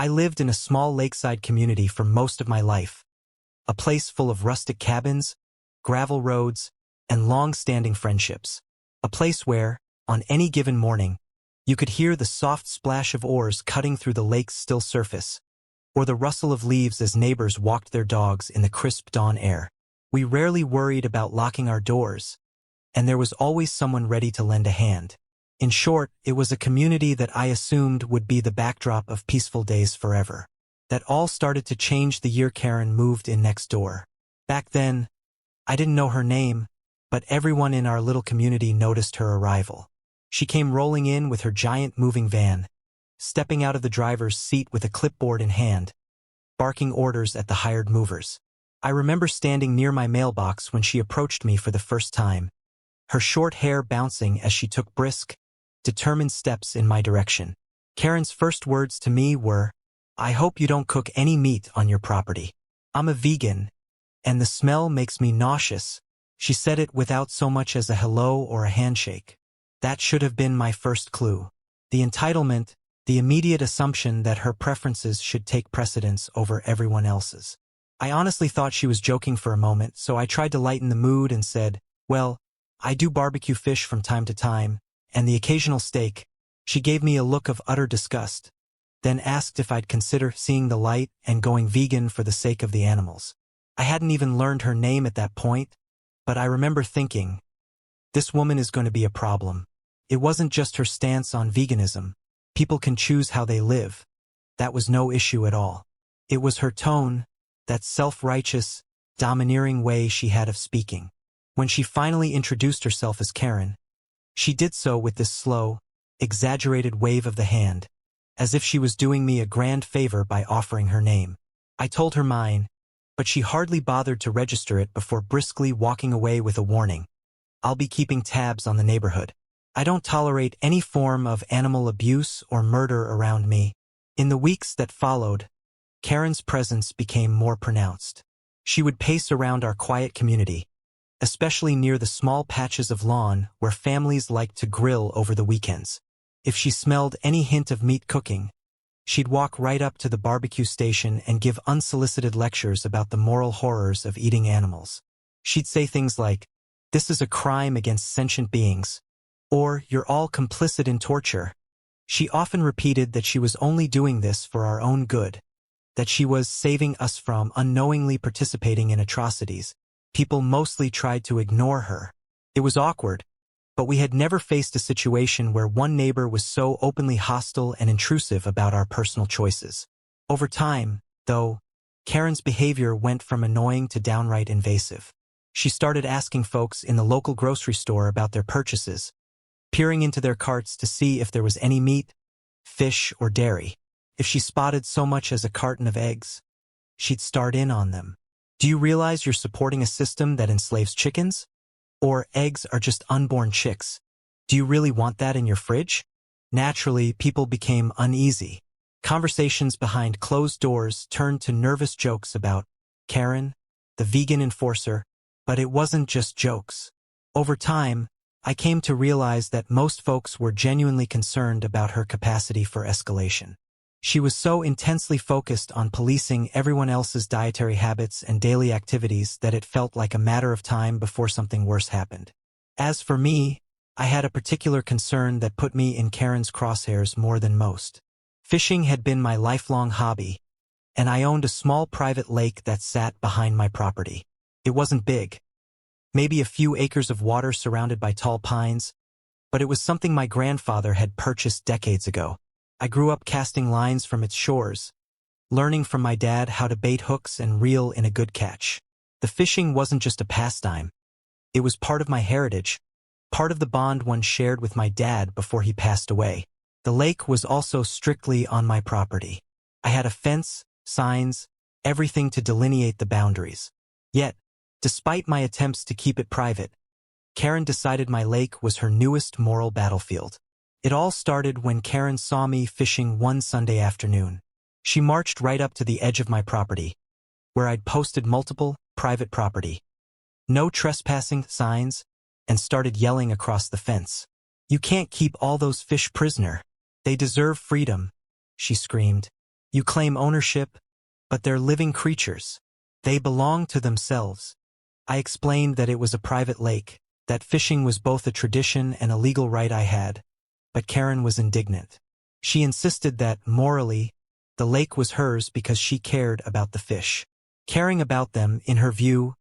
I lived in a small lakeside community for most of my life, a place full of rustic cabins, gravel roads, and long-standing friendships. A place where, on any given morning, you could hear the soft splash of oars cutting through the lake's still surface, or the rustle of leaves as neighbors walked their dogs in the crisp dawn air. We rarely worried about locking our doors, and there was always someone ready to lend a hand. In short, it was a community that I assumed would be the backdrop of peaceful days forever. That all started to change the year Karen moved in next door. Back then, I didn't know her name, but everyone in our little community noticed her arrival. She came rolling in with her giant moving van, stepping out of the driver's seat with a clipboard in hand, barking orders at the hired movers. I remember standing near my mailbox when she approached me for the first time, her short hair bouncing as she took brisk, determined steps in my direction. Karen's first words to me were, "I hope you don't cook any meat on your property. I'm a vegan, and the smell makes me nauseous." She said it without so much as a hello or a handshake. That should have been my first clue. The entitlement, the immediate assumption that her preferences should take precedence over everyone else's. I honestly thought she was joking for a moment, so I tried to lighten the mood and said, "Well, I do barbecue fish from time to time, and the occasional steak." She gave me a look of utter disgust, then asked if I'd consider seeing the light and going vegan for the sake of the animals. I hadn't even learned her name at that point, but I remember thinking, this woman is going to be a problem. It wasn't just her stance on veganism. People can choose how they live. That was no issue at all. It was her tone, that self-righteous, domineering way she had of speaking. When she finally introduced herself as Karen, she did so with this slow, exaggerated wave of the hand, as if she was doing me a grand favor by offering her name. I told her mine, but she hardly bothered to register it before briskly walking away with a warning. "I'll be keeping tabs on the neighborhood. I don't tolerate any form of animal abuse or murder around me." In the weeks that followed, Karen's presence became more pronounced. She would pace around our quiet community, especially near the small patches of lawn where families liked to grill over the weekends. If she smelled any hint of meat cooking, she'd walk right up to the barbecue station and give unsolicited lectures about the moral horrors of eating animals. She'd say things like, "This is a crime against sentient beings," or "You're all complicit in torture." She often repeated that she was only doing this for our own good, that she was saving us from unknowingly participating in atrocities. People mostly tried to ignore her. It was awkward, but we had never faced a situation where one neighbor was so openly hostile and intrusive about our personal choices. Over time, though, Karen's behavior went from annoying to downright invasive. She started asking folks in the local grocery store about their purchases, peering into their carts to see if there was any meat, fish, or dairy. If she spotted so much as a carton of eggs, she'd start in on them. "Do you realize you're supporting a system that enslaves chickens? Or eggs are just unborn chicks. Do you really want that in your fridge?" Naturally, people became uneasy. Conversations behind closed doors turned to nervous jokes about Karen, the vegan enforcer, but it wasn't just jokes. Over time, I came to realize that most folks were genuinely concerned about her capacity for escalation. She was so intensely focused on policing everyone else's dietary habits and daily activities that it felt like a matter of time before something worse happened. As for me, I had a particular concern that put me in Karen's crosshairs more than most. Fishing had been my lifelong hobby, and I owned a small private lake that sat behind my property. It wasn't big, maybe a few acres of water surrounded by tall pines, but it was something my grandfather had purchased decades ago. I grew up casting lines from its shores, learning from my dad how to bait hooks and reel in a good catch. The fishing wasn't just a pastime. It was part of my heritage, part of the bond one shared with my dad before he passed away. The lake was also strictly on my property. I had a fence, signs, everything to delineate the boundaries. Yet, despite my attempts to keep it private, Karen decided my lake was her newest moral battlefield. It all started when Karen saw me fishing one Sunday afternoon. She marched right up to the edge of my property, where I'd posted multiple private property, no trespassing signs, and started yelling across the fence. "You can't keep all those fish prisoner. They deserve freedom," she screamed. You claim ownership, but they're living creatures. They belong to themselves. I explained that it was a private lake, that fishing was both a tradition and a legal right I had, but Karen was indignant. She insisted that, morally, the lake was hers because she cared about the fish. Caring about them, in her view,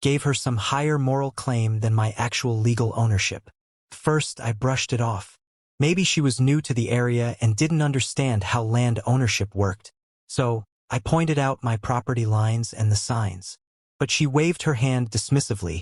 gave her some higher moral claim than my actual legal ownership. First, I brushed it off. Maybe she was new to the area and didn't understand how land ownership worked. So, I pointed out my property lines and the signs. But she waved her hand dismissively,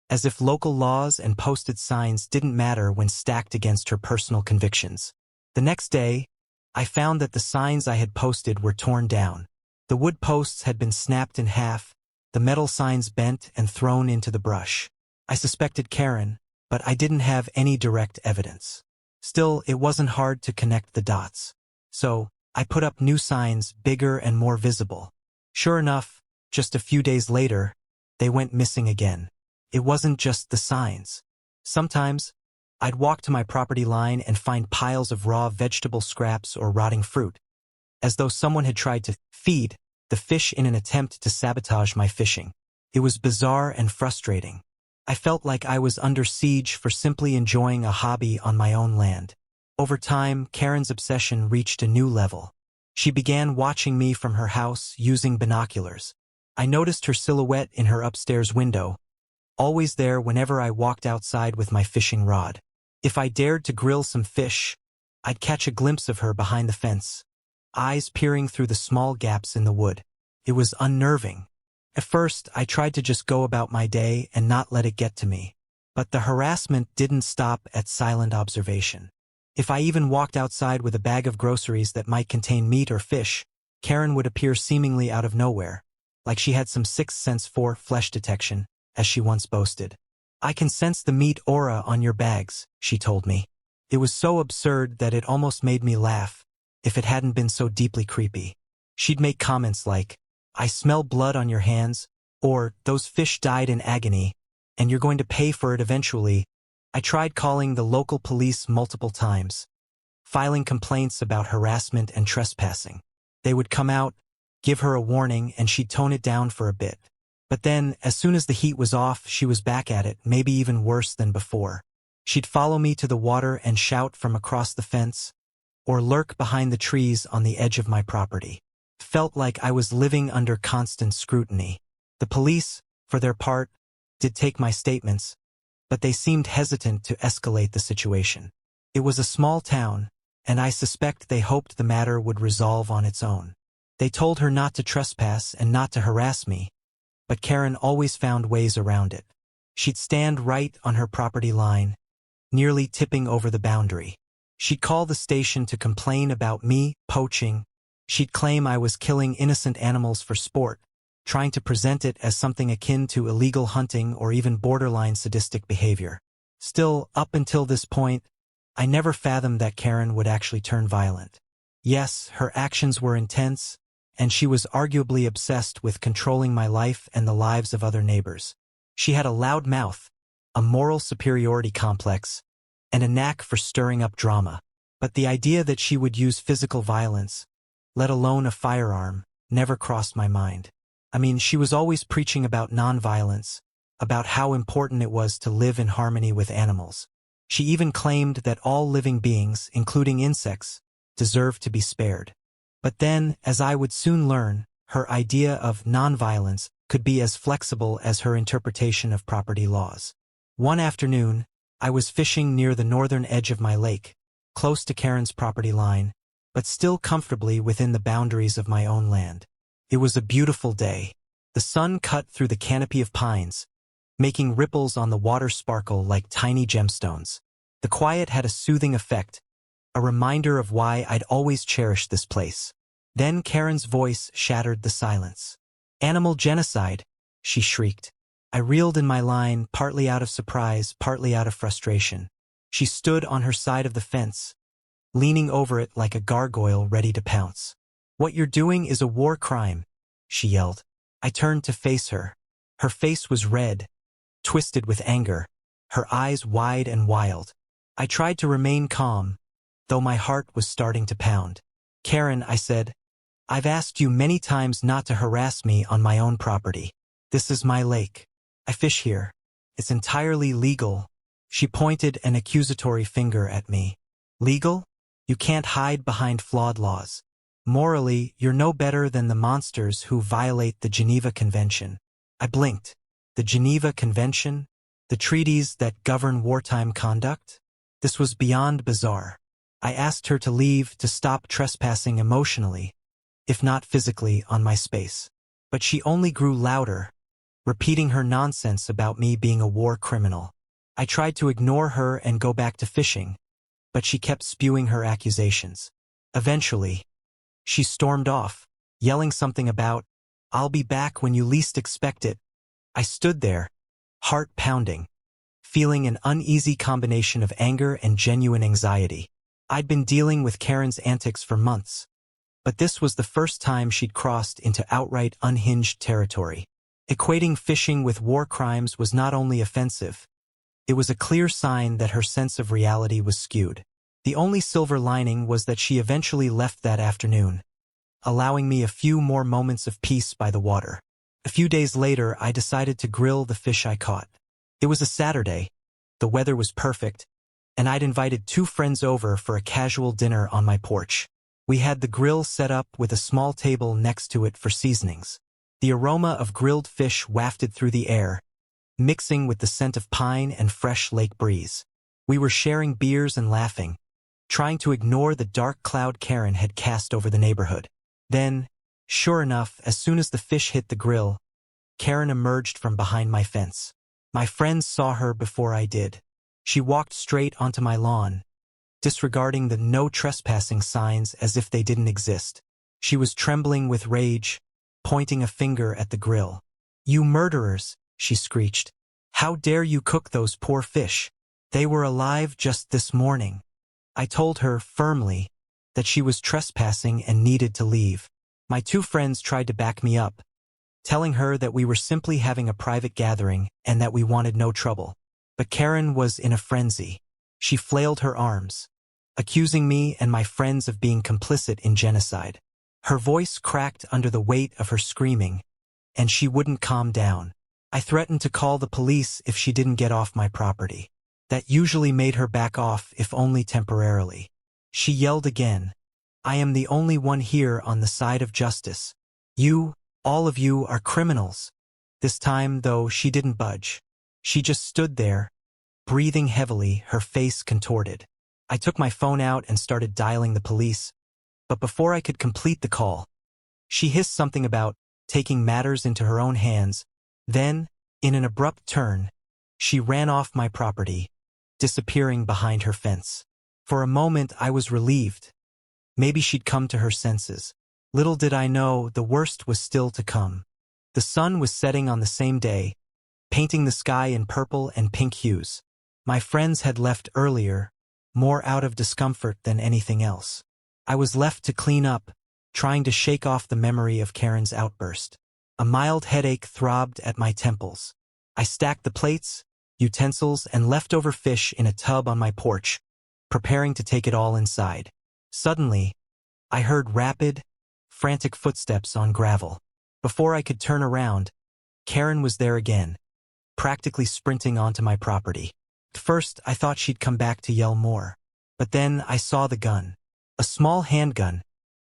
as if local laws and posted signs didn't matter when stacked against her personal convictions. The next day, I found that the signs I had posted were torn down. The wood posts had been snapped in half, the metal signs bent and thrown into the brush. I suspected Karen, but I didn't have any direct evidence. Still, it wasn't hard to connect the dots. So, I put up new signs, bigger and more visible. Sure enough, just a few days later, they went missing again. It wasn't just the signs. Sometimes, I'd walk to my property line and find piles of raw vegetable scraps or rotting fruit, as though someone had tried to feed the fish in an attempt to sabotage my fishing. It was bizarre and frustrating. I felt like I was under siege for simply enjoying a hobby on my own land. Over time, Karen's obsession reached a new level. She began watching me from her house using binoculars. I noticed her silhouette in her upstairs window, always there whenever I walked outside with my fishing rod. If I dared to grill some fish, I'd catch a glimpse of her behind the fence, eyes peering through the small gaps in the wood. It was unnerving. At first, I tried to just go about my day and not let it get to me. But the harassment didn't stop at silent observation. If I even walked outside with a bag of groceries that might contain meat or fish, Karen would appear seemingly out of nowhere, like she had some sixth sense for flesh detection, as she once boasted. "I can sense the meat aura on your bags," she told me. It was so absurd that it almost made me laugh, if it hadn't been so deeply creepy. She'd make comments like, "I smell blood on your hands," or "Those fish died in agony, and you're going to pay for it eventually." I tried calling the local police multiple times, filing complaints about harassment and trespassing. They would come out, give her a warning, and she'd tone it down for a bit. But then, as soon as the heat was off, she was back at it, maybe even worse than before. She'd follow me to the water and shout from across the fence, or lurk behind the trees on the edge of my property. Felt like I was living under constant scrutiny. The police, for their part, did take my statements, but they seemed hesitant to escalate the situation. It was a small town, and I suspect they hoped the matter would resolve on its own. They told her not to trespass and not to harass me, but Karen always found ways around it. She'd stand right on her property line, nearly tipping over the boundary. She'd call the station to complain about me poaching. She'd claim I was killing innocent animals for sport, trying to present it as something akin to illegal hunting or even borderline sadistic behavior. Still, up until this point, I never fathomed that Karen would actually turn violent. Yes, her actions were intense, and she was arguably obsessed with controlling my life and the lives of other neighbors. She had a loud mouth, a moral superiority complex, and a knack for stirring up drama. But the idea that she would use physical violence, let alone a firearm, never crossed my mind. I mean, she was always preaching about nonviolence, about how important it was to live in harmony with animals. She even claimed that all living beings, including insects, deserved to be spared. But then, as I would soon learn, her idea of nonviolence could be as flexible as her interpretation of property laws. One afternoon, I was fishing near the northern edge of my lake, close to Karen's property line, but still comfortably within the boundaries of my own land. It was a beautiful day. The sun cut through the canopy of pines, making ripples on the water sparkle like tiny gemstones. The quiet had a soothing effect, a reminder of why I'd always cherished this place. Then Karen's voice shattered the silence. "Animal genocide," she shrieked. I reeled in my line, partly out of surprise, partly out of frustration. She stood on her side of the fence, leaning over it like a gargoyle ready to pounce. "What you're doing is a war crime," she yelled. I turned to face her. Her face was red, twisted with anger, her eyes wide and wild. I tried to remain calm, though my heart was starting to pound. "Karen," I said, I've asked you many times not to harass me on my own property. This is my lake. I fish here. It's entirely legal." She pointed an accusatory finger at me. "Legal? You can't hide behind flawed laws. Morally, you're no better than the monsters who violate the Geneva Convention." I blinked. The Geneva Convention? The treaties that govern wartime conduct? This was beyond bizarre. I asked her to leave, to stop trespassing emotionally, if not physically, on my space. But she only grew louder, repeating her nonsense about me being a war criminal. I tried to ignore her and go back to fishing, but she kept spewing her accusations. Eventually, she stormed off, yelling something about, "I'll be back when you least expect it." I stood there, heart pounding, feeling an uneasy combination of anger and genuine anxiety. I'd been dealing with Karen's antics for months, but this was the first time she'd crossed into outright unhinged territory. Equating fishing with war crimes was not only offensive, it was a clear sign that her sense of reality was skewed. The only silver lining was that she eventually left that afternoon, allowing me a few more moments of peace by the water. A few days later, I decided to grill the fish I caught. It was a Saturday, the weather was perfect, and I'd invited 2 friends over for a casual dinner on my porch. We had the grill set up with a small table next to it for seasonings. The aroma of grilled fish wafted through the air, mixing with the scent of pine and fresh lake breeze. We were sharing beers and laughing, trying to ignore the dark cloud Karen had cast over the neighborhood. Then, sure enough, as soon as the fish hit the grill, Karen emerged from behind my fence. My friends saw her before I did. She walked straight onto my lawn, disregarding the no trespassing signs as if they didn't exist. She was trembling with rage, pointing a finger at the grill. "You murderers," she screeched. "How dare you cook those poor fish? They were alive just this morning." I told her firmly that she was trespassing and needed to leave. My 2 friends tried to back me up, telling her that we were simply having a private gathering and that we wanted no trouble. But Karen was in a frenzy. She flailed her arms, accusing me and my friends of being complicit in genocide. Her voice cracked under the weight of her screaming, and she wouldn't calm down. I threatened to call the police if she didn't get off my property. That usually made her back off, if only temporarily. She yelled again, "I am the only one here on the side of justice. You, all of you, are criminals." This time, though, she didn't budge. She just stood there, breathing heavily, her face contorted. I took my phone out and started dialing the police, but before I could complete the call, she hissed something about taking matters into her own hands. Then, in an abrupt turn, she ran off my property, disappearing behind her fence. For a moment, I was relieved. Maybe she'd come to her senses. Little did I know the worst was still to come. The sun was setting on the same day, painting the sky in purple and pink hues. My friends had left earlier, more out of discomfort than anything else. I was left to clean up, trying to shake off the memory of Karen's outburst. A mild headache throbbed at my temples. I stacked the plates, utensils, and leftover fish in a tub on my porch, preparing to take it all inside. Suddenly, I heard rapid, frantic footsteps on gravel. Before I could turn around, Karen was there again, practically sprinting onto my property. At first, I thought she'd come back to yell more. But then I saw the gun. A small handgun,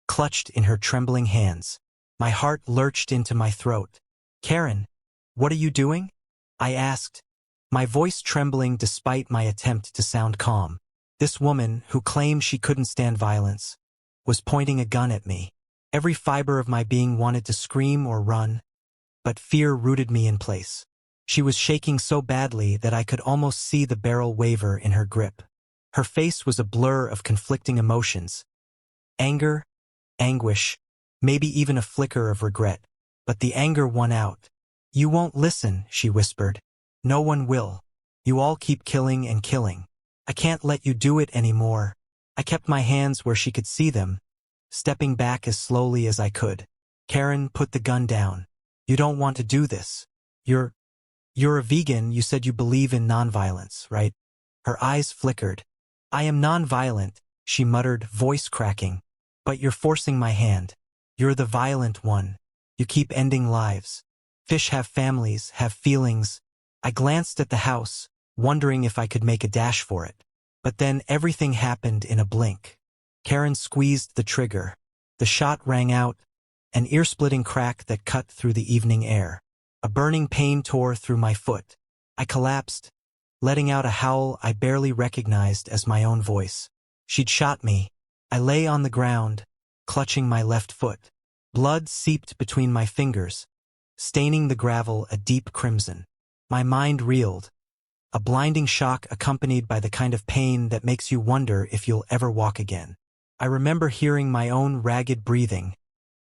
clutched in her trembling hands. My heart lurched into my throat. "Karen, what are you doing?" I asked, my voice trembling despite my attempt to sound calm. This woman, who claimed she couldn't stand violence, was pointing a gun at me. Every fiber of my being wanted to scream or run, but fear rooted me in place. She was shaking so badly that I could almost see the barrel waver in her grip. Her face was a blur of conflicting emotions. Anger, anguish, maybe even a flicker of regret. But the anger won out. "You won't listen," she whispered. "No one will. You all keep killing and killing. I can't let you do it anymore." I kept my hands where she could see them, stepping back as slowly as I could. "Karen, put the gun down. You don't want to do this. You're a vegan. You said you believe in nonviolence, right?" Her eyes flickered. "I am nonviolent," she muttered, voice cracking. "But you're forcing my hand." You're the violent one. You keep ending lives. Fish have families, have feelings. I glanced at the house, wondering if I could make a dash for it. But then everything happened in a blink. Karen squeezed the trigger. The shot rang out, an ear-splitting crack that cut through the evening air. A burning pain tore through my foot. I collapsed, letting out a howl I barely recognized as my own voice. She'd shot me. I lay on the ground, clutching my left foot. Blood seeped between my fingers, staining the gravel a deep crimson. My mind reeled, a blinding shock accompanied by the kind of pain that makes you wonder if you'll ever walk again. I remember hearing my own ragged breathing,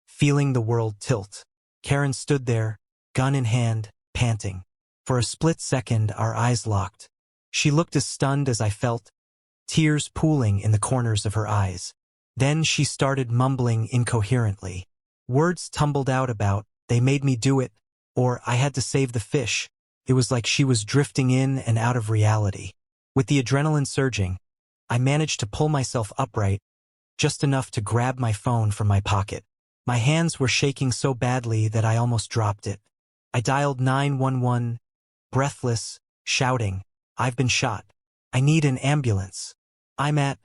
feeling the world tilt. Karen stood there, gun in hand, panting. For a split second, our eyes locked. She looked as stunned as I felt, tears pooling in the corners of her eyes. Then she started mumbling incoherently. Words tumbled out about, "They made me do it," or "I had to save the fish." It was like she was drifting in and out of reality. With the adrenaline surging, I managed to pull myself upright, just enough to grab my phone from my pocket. My hands were shaking so badly that I almost dropped it. I dialed 911, breathless, shouting, "I've been shot. I need an ambulance. I'm at..."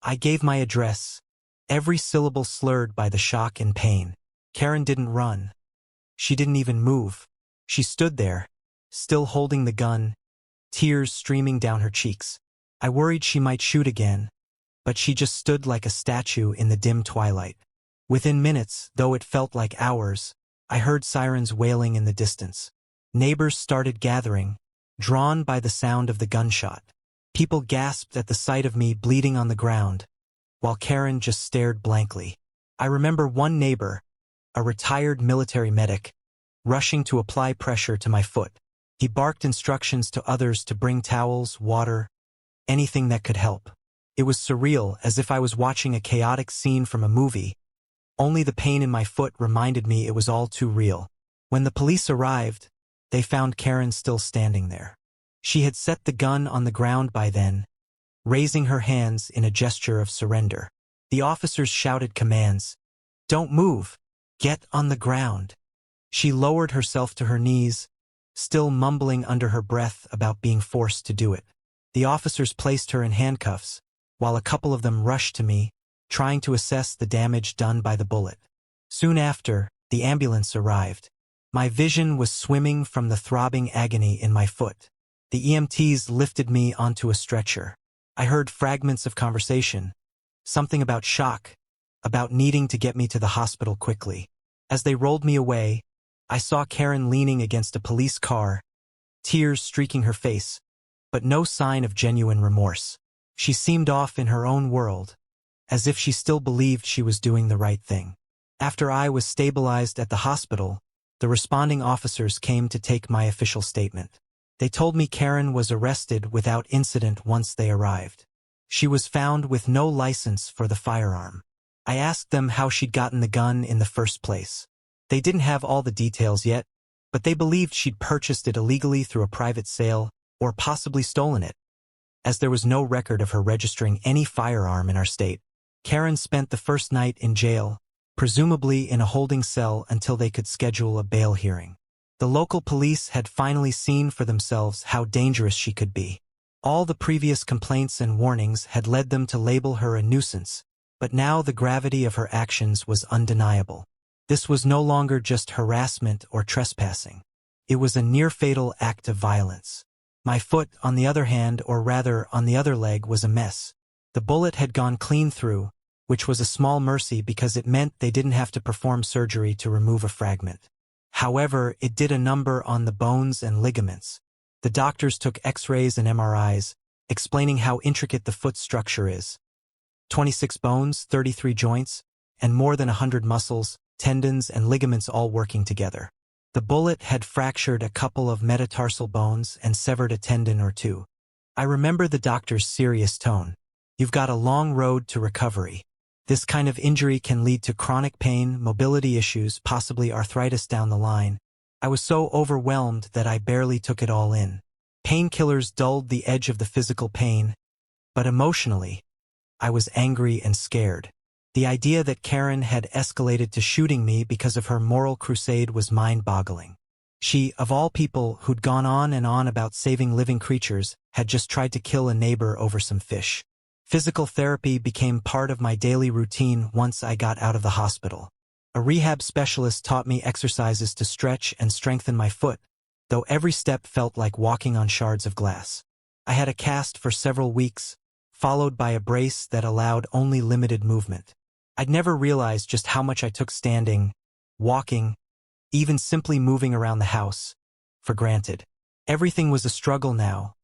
I gave my address, every syllable slurred by the shock and pain. Karen didn't run. She didn't even move. She stood there, still holding the gun, tears streaming down her cheeks. I worried she might shoot again, but she just stood like a statue in the dim twilight. Within minutes, though it felt like hours, I heard sirens wailing in the distance. Neighbors started gathering, drawn by the sound of the gunshot. People gasped at the sight of me bleeding on the ground, while Karen just stared blankly. I remember one neighbor, a retired military medic, rushing to apply pressure to my foot. He barked instructions to others to bring towels, water, anything that could help. It was surreal, as if I was watching a chaotic scene from a movie. Only the pain in my foot reminded me it was all too real. When the police arrived, they found Karen still standing there. She had set the gun on the ground by then, raising her hands in a gesture of surrender. The officers shouted commands. "Don't move! Get on the ground!" She lowered herself to her knees, still mumbling under her breath about being forced to do it. The officers placed her in handcuffs, while a couple of them rushed to me, trying to assess the damage done by the bullet. Soon after, the ambulance arrived. My vision was swimming from the throbbing agony in my foot. The EMTs lifted me onto a stretcher. I heard fragments of conversation, something about shock, about needing to get me to the hospital quickly. As they rolled me away, I saw Karen leaning against a police car, tears streaking her face, but no sign of genuine remorse. She seemed off in her own world, as if she still believed she was doing the right thing. After I was stabilized at the hospital, the responding officers came to take my official statement. They told me Karen was arrested without incident once they arrived. She was found with no license for the firearm. I asked them how she'd gotten the gun in the first place. They didn't have all the details yet, but they believed she'd purchased it illegally through a private sale or possibly stolen it. As there was no record of her registering any firearm in our state, Karen spent the first night in jail, presumably in a holding cell until they could schedule a bail hearing. The local police had finally seen for themselves how dangerous she could be. All the previous complaints and warnings had led them to label her a nuisance, but now the gravity of her actions was undeniable. This was no longer just harassment or trespassing. It was a near-fatal act of violence. My foot, on the other hand, or rather on the other leg, was a mess. The bullet had gone clean through, which was a small mercy because it meant they didn't have to perform surgery to remove a fragment. However, it did a number on the bones and ligaments. The doctors took X-rays and MRIs, explaining how intricate the foot structure is. 26 bones, 33 joints, and more than 100 muscles, tendons, and ligaments all working together. The bullet had fractured a couple of metatarsal bones and severed a tendon or two. I remember the doctor's serious tone. "You've got a long road to recovery. This kind of injury can lead to chronic pain, mobility issues, possibly arthritis down the line." I was so overwhelmed that I barely took it all in. Painkillers dulled the edge of the physical pain, but emotionally, I was angry and scared. The idea that Karen had escalated to shooting me because of her moral crusade was mind-boggling. She, of all people who'd gone on and on about saving living creatures, had just tried to kill a neighbor over some fish. Physical therapy became part of my daily routine once I got out of the hospital. A rehab specialist taught me exercises to stretch and strengthen my foot, though every step felt like walking on shards of glass. I had a cast for several weeks, followed by a brace that allowed only limited movement. I'd never realized just how much I took standing, walking, even simply moving around the house, for granted. Everything was a struggle now.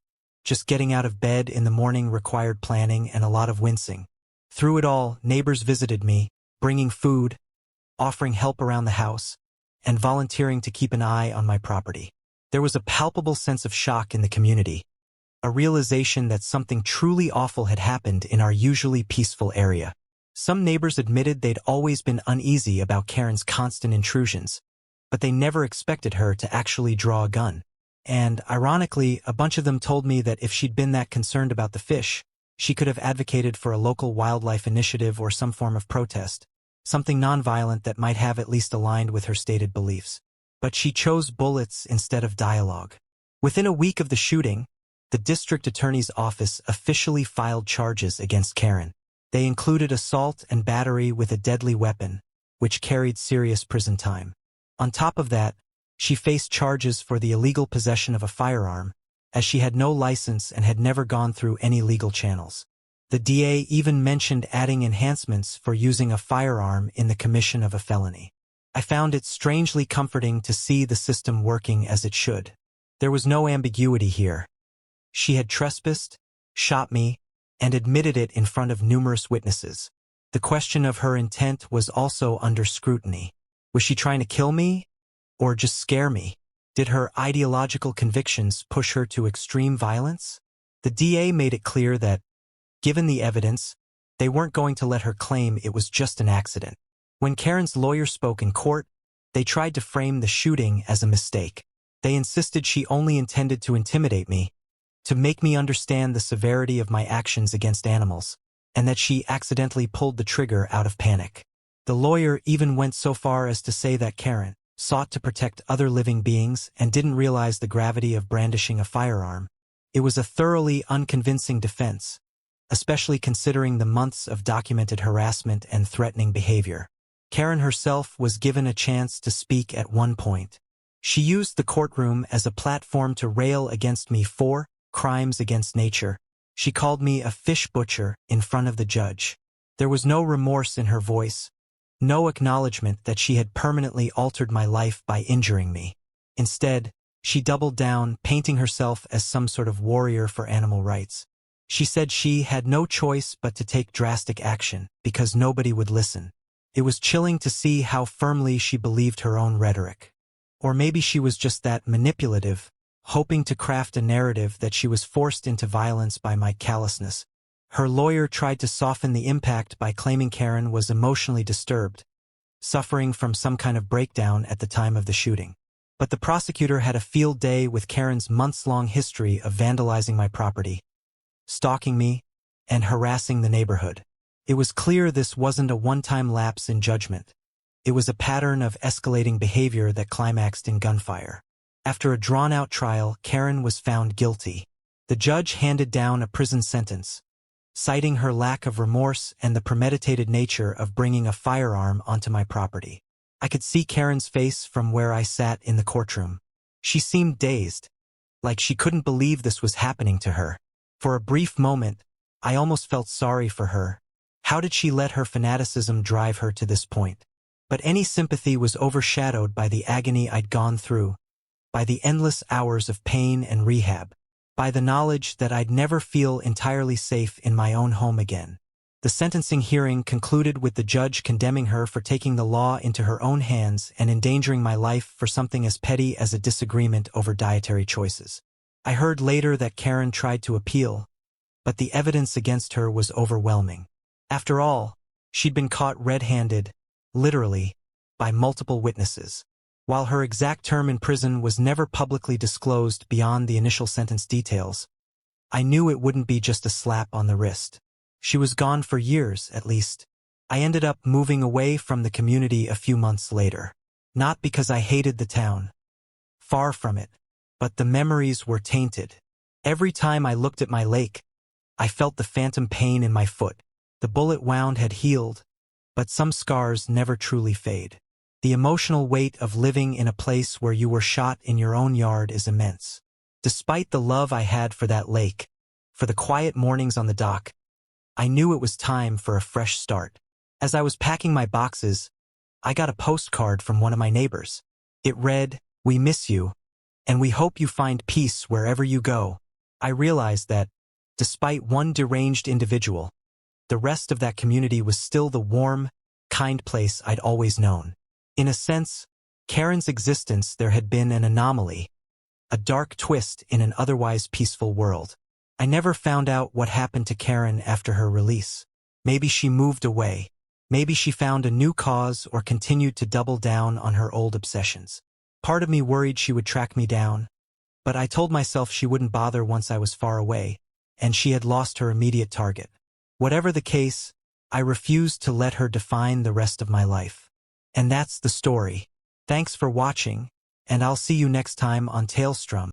Just getting out of bed in the morning required planning and a lot of wincing. Through it all, neighbors visited me, bringing food, offering help around the house, and volunteering to keep an eye on my property. There was a palpable sense of shock in the community, a realization that something truly awful had happened in our usually peaceful area. Some neighbors admitted they'd always been uneasy about Karen's constant intrusions, but they never expected her to actually draw a gun. And, ironically, a bunch of them told me that if she'd been that concerned about the fish, she could have advocated for a local wildlife initiative or some form of protest, something nonviolent that might have at least aligned with her stated beliefs. But she chose bullets instead of dialogue. Within a week of the shooting, the district attorney's office officially filed charges against Karen. They included assault and battery with a deadly weapon, which carried serious prison time. On top of that, she faced charges for the illegal possession of a firearm, as she had no license and had never gone through any legal channels. The DA even mentioned adding enhancements for using a firearm in the commission of a felony. I found it strangely comforting to see the system working as it should. There was no ambiguity here. She had trespassed, shot me, and admitted it in front of numerous witnesses. The question of her intent was also under scrutiny. Was she trying to kill me? Or just scare me? Did her ideological convictions push her to extreme violence? The DA made it clear that, given the evidence, they weren't going to let her claim it was just an accident. When Karen's lawyer spoke in court, they tried to frame the shooting as a mistake. They insisted she only intended to intimidate me, to make me understand the severity of my actions against animals, and that she accidentally pulled the trigger out of panic. The lawyer even went so far as to say that Karen sought to protect other living beings and didn't realize the gravity of brandishing a firearm. It was a thoroughly unconvincing defense, especially considering the months of documented harassment and threatening behavior. Karen herself was given a chance to speak at one point. She used the courtroom as a platform to rail against me for crimes against nature. She called me a fish butcher in front of the judge. There was no remorse in her voice, no acknowledgement that she had permanently altered my life by injuring me. Instead, she doubled down, painting herself as some sort of warrior for animal rights. She said she had no choice but to take drastic action, because nobody would listen. It was chilling to see how firmly she believed her own rhetoric. Or maybe she was just that manipulative, hoping to craft a narrative that she was forced into violence by my callousness. Her lawyer tried to soften the impact by claiming Karen was emotionally disturbed, suffering from some kind of breakdown at the time of the shooting. But the prosecutor had a field day with Karen's months-long history of vandalizing my property, stalking me, and harassing the neighborhood. It was clear this wasn't a one-time lapse in judgment. It was a pattern of escalating behavior that climaxed in gunfire. After a drawn-out trial, Karen was found guilty. The judge handed down a prison sentence, citing her lack of remorse and the premeditated nature of bringing a firearm onto my property. I could see Karen's face from where I sat in the courtroom. She seemed dazed, like she couldn't believe this was happening to her. For a brief moment, I almost felt sorry for her. How did she let her fanaticism drive her to this point? But any sympathy was overshadowed by the agony I'd gone through, by the endless hours of pain and rehab, by the knowledge that I'd never feel entirely safe in my own home again. The sentencing hearing concluded with the judge condemning her for taking the law into her own hands and endangering my life for something as petty as a disagreement over dietary choices. I heard later that Karen tried to appeal, but the evidence against her was overwhelming. After all, she'd been caught red-handed, literally, by multiple witnesses. While her exact term in prison was never publicly disclosed beyond the initial sentence details, I knew it wouldn't be just a slap on the wrist. She was gone for years, at least, I ended up moving away from the community a few months later. Not because I hated the town. Far from it. But the memories were tainted. Every time I looked at my lake, I felt the phantom pain in my foot. The bullet wound had healed, but some scars never truly fade. The emotional weight of living in a place where you were shot in your own yard is immense. Despite the love I had for that lake, for the quiet mornings on the dock, I knew it was time for a fresh start. As I was packing my boxes, I got a postcard from one of my neighbors. It read, "We miss you, and we hope you find peace wherever you go." I realized that, despite one deranged individual, the rest of that community was still the warm, kind place I'd always known. In a sense, Karen's existence there had been an anomaly, a dark twist in an otherwise peaceful world. I never found out what happened to Karen after her release. Maybe she moved away. Maybe she found a new cause or continued to double down on her old obsessions. Part of me worried she would track me down, but I told myself she wouldn't bother once I was far away, and she had lost her immediate target. Whatever the case, I refused to let her define the rest of my life. And that's the story. Thanks for watching, and I'll see you next time on Tailstrom.